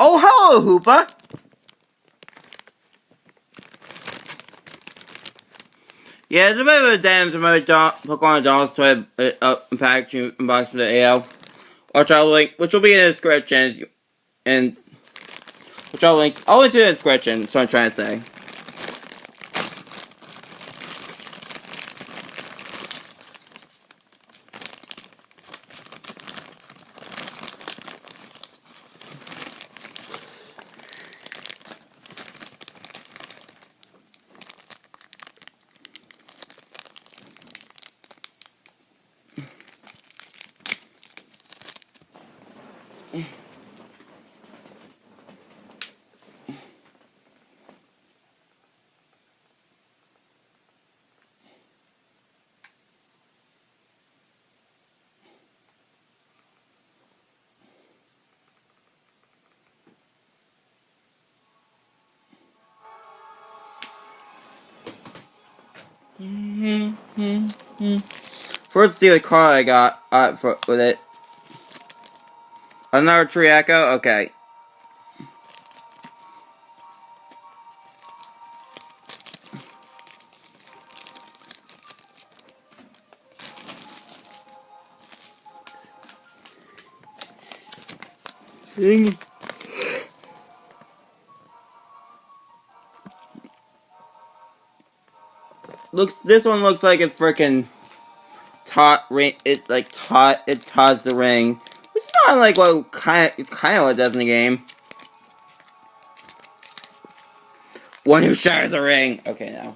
Oh, hello, Hoopa! Yeah, it's a bit of a damage to my Pokemon Donald's toy packaging box of the AL. Which will be in the description, and which I'll link to the description, that's what I'm trying to say. First, see the card I got with it. Another tree echo? Okay. This one looks like it's freaking ring. It toss the ring. Which is not like it's kind of what it does in the game. One who shatters the ring. Okay, now.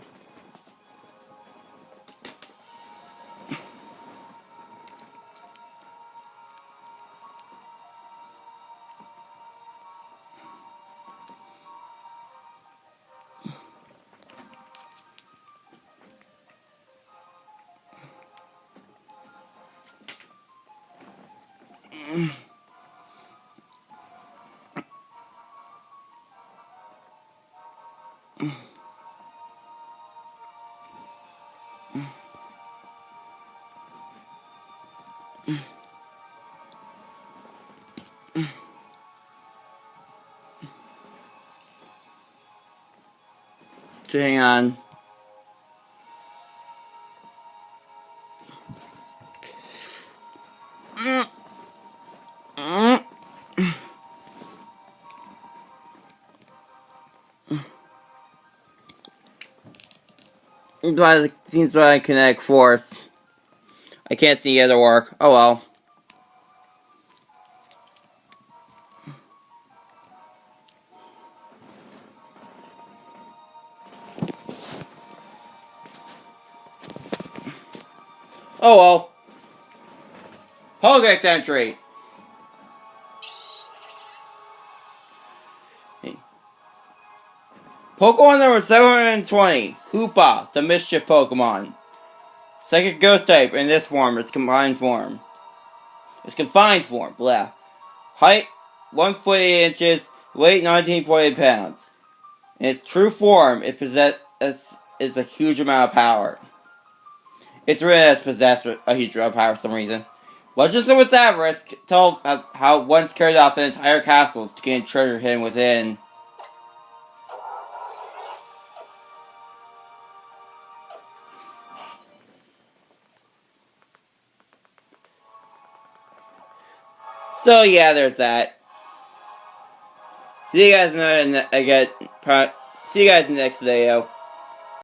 So hang on. But it seems like I connect force. I can't see the other work. Oh well. Oh well. Pokedex entry. Pokemon number 720. Hoopa, the Mischief Pokemon. Second Ghost type in this form, its confined form. Blah. Height, 1 foot 8 inches, weight 19.8 pounds. In its true form, it possesses a huge amount of power. It's really has possessed a huge amount of power for some reason. Legends of its avarice tell how it once carried off an entire castle to gain treasure hidden within. So yeah, there's that. See you guys in the next video.